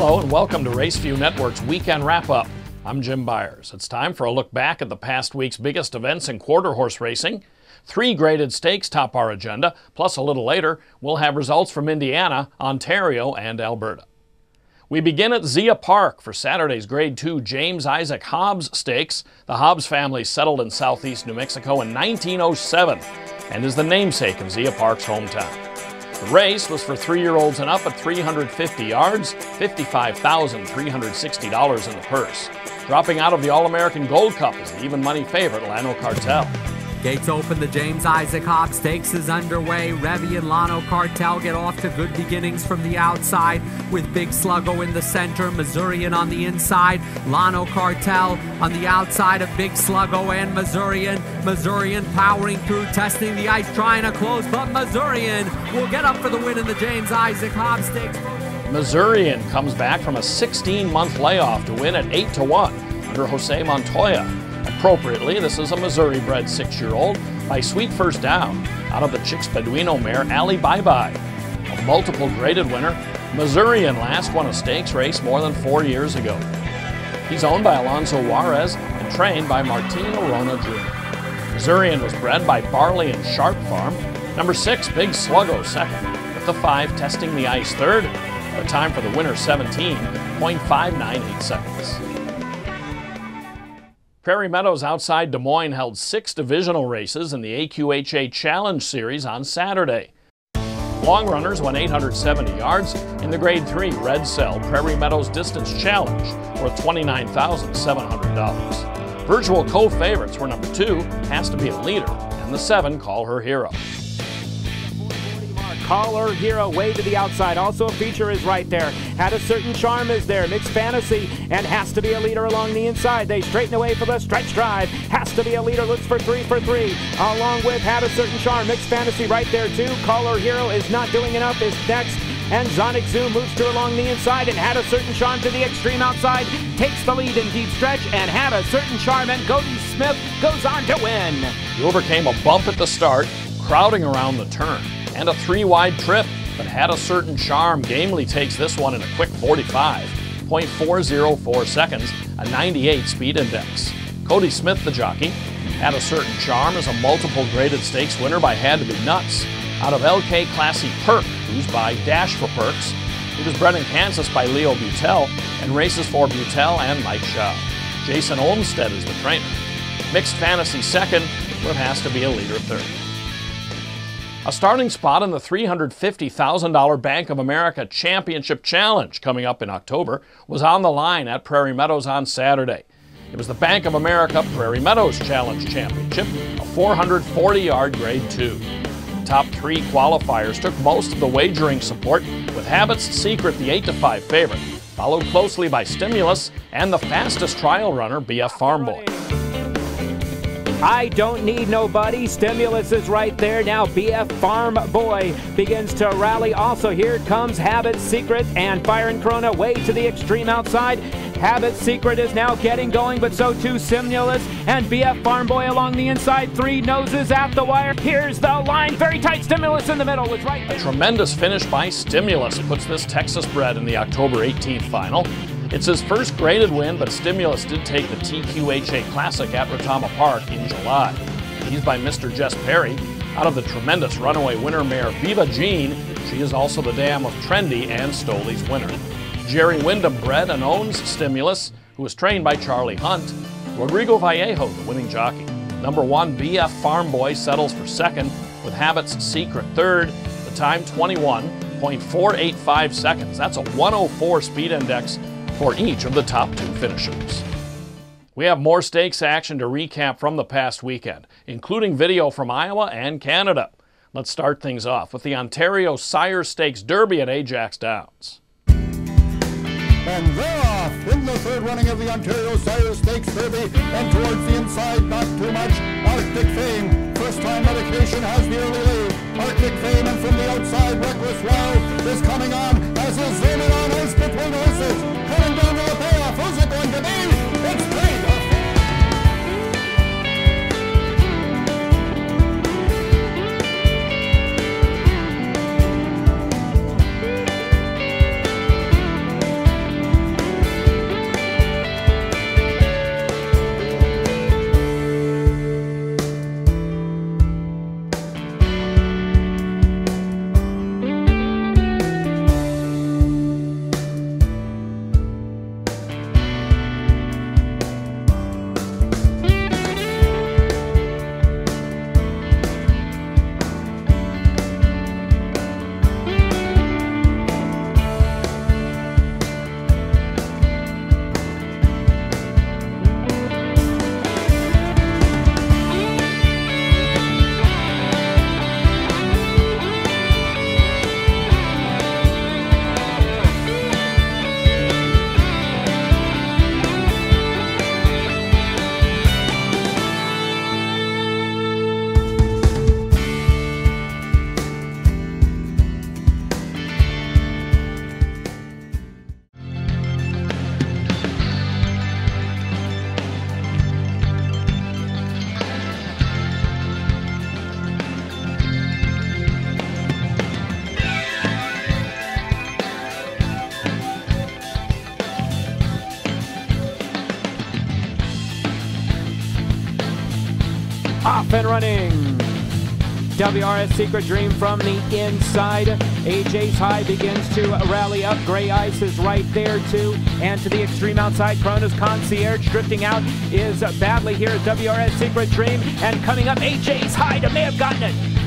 Hello and welcome to RaceView Network's Weekend Wrap-Up. I'm Jim Byers. It's time for a look back at the past week's biggest events in quarter horse racing. 3 graded stakes top our agenda, plus a little later, we'll have results from Indiana, Ontario, and Alberta. We begin at Zia Park for Saturday's Grade 2 James Isaac Hobbs Stakes. The Hobbs family settled in southeast New Mexico in 1907 and is the namesake of Zia Park's hometown. The race was for 3-year-olds and up at 350 yards, $55,360 in the purse. Dropping out of the All-American Gold Cup is the even money favorite Llano Cartel. Gates open, the James Isaac Hobbs Stakes is underway. Revy and Llano Cartel get off to good beginnings from the outside with Big Sluggo in the center, Missourian on the inside, Llano Cartel on the outside of Big Sluggo and Missourian. Missourian powering through, testing the ice, trying to close, but Missourian will get up for the win in the James Isaac Hobbs Stakes. Missourian comes back from a 16-month layoff to win at 8-1 under Jose Montoya. Appropriately, this is a Missouri-bred 6-year-old by Sweet First Down out of the Chicks Beduino mare Ali Bye Bye. A multiple graded winner, Missourian last won a stakes race more than 4 years ago. He's owned by Alonso Juarez and trained by Martin Arona Jr. Missourian was bred by Barley and Sharp Farm. Number 6, Big Sluggo second, with the 5 testing the ice third. The time for the winner 17.598 seconds. Prairie Meadows outside Des Moines held 6 divisional races in the AQHRAI Challenge Series on Saturday. Long runners went 870 yards in the Grade 3 Red Cell Prairie Meadows Distance Challenge worth $29,700. Virtual co-favorites were number 2, Has to Be a Leader, and the 7, Call Her Hero. Call Her Hero way to the outside. Also a feature is right there. Had a Certain Charm is there. Mixed Fantasy and Has to Be a Leader along the inside. They straighten away for the stretch drive. Has to Be a Leader looks for 3 for 3. Along with Had a Certain Charm. Mixed Fantasy right there too. Call Her Hero is not doing enough. Is next. And Zonic Zoo moves to along the inside and Had a Certain Charm to the extreme outside. Takes the lead in deep stretch and Had a Certain Charm, and Cody Smith goes on to win. He overcame a bump at the start, crowding around the turn, and a 3-wide trip, but Had a Certain Charm gamely takes this one in a quick 45.404 seconds, a 98 speed index. Cody Smith, the jockey. Had a Certain Charm is a multiple graded stakes winner by Had to Be Nuts out of LK Classy Perk, who's by Dash for Perks. He was bred in Kansas by Leo Butel and races for Butel and Mike Shaw. Jason Olmstead is the trainer. Mixed Fantasy second, but Has to Be a Leader third. A starting spot in the $350,000 Bank of America Championship Challenge coming up in October was on the line at Prairie Meadows on Saturday. It was the Bank of America Prairie Meadows Challenge Championship, a 440-yard Grade 2. The top 3 qualifiers took most of the wagering support, with Habit's Secret the 8-5 favorite, followed closely by Stimulus and the fastest trial runner, BF Farm Boy. I Don't Need Nobody. Stimulus is right there. Now BF Farm Boy begins to rally. Also here comes Habit's Secret and Fire and Corona way to the extreme outside. Habit's Secret is now getting going, but so too Stimulus and BF Farm Boy along the inside. 3 noses at the wire. Here's the line. Very tight. Stimulus in the middle is right there. A tremendous finish by Stimulus puts this Texas bred in the October 18th final. It's his first graded win, but Stimulus did take the TQHRAI Classic at Retama Park in July. He's by Mr. Jess Perry out of the tremendous runaway winner mare Viva Jean. She is also the dam of Trendy and Stoley's winner. Jerry Wyndham bred and owns Stimulus, who was trained by Charlie Hunt. Rodrigo Vallejo, the winning jockey. Number 1, BF Farm Boy settles for second, with Habit's Secret third. The time 21.485 seconds. That's a 104 speed index for each of the top 2 finishers. We have more stakes action to recap from the past weekend, including video from Iowa and Canada. Let's start things off with the Ontario Sire Stakes Derby at Ajax Downs. And they're off in the third running of the Ontario Sire Stakes Derby, and towards the inside, not too much, Arctic Fame. First-time medication has the early lead. Arctic Fame, and from the outside, Reckless Wild is coming on as he'll zoom in on horse between horses. Coming down to the payoff. Who's it going to be? It's great. off and running. WRS Secret Dream from the inside. Ajax High begins to rally up. Gray Ice is right there too. And to the extreme outside, Corona's Concierge drifting out is badly here at WRS Secret Dream. And coming up, Ajax High may have gotten it.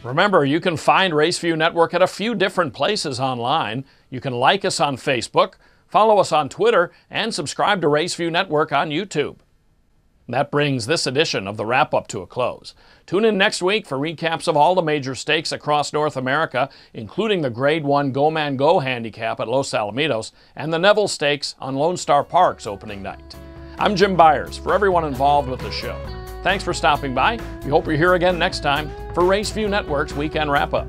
Remember, you can find RaceView Network at a few different places online. You can like us on Facebook, follow us on Twitter, and subscribe to RaceView Network on YouTube. That brings this edition of the Wrap-Up to a close. Tune in next week for recaps of all the major stakes across North America, including the Grade 1 Go Man Go handicap at Los Alamitos and the Neville Stakes on Lone Star Park's opening night. I'm Jim Byers, for everyone involved with the show. Thanks for stopping by. We hope you're here again next time for RaceView Network's Weekend Wrap-Up.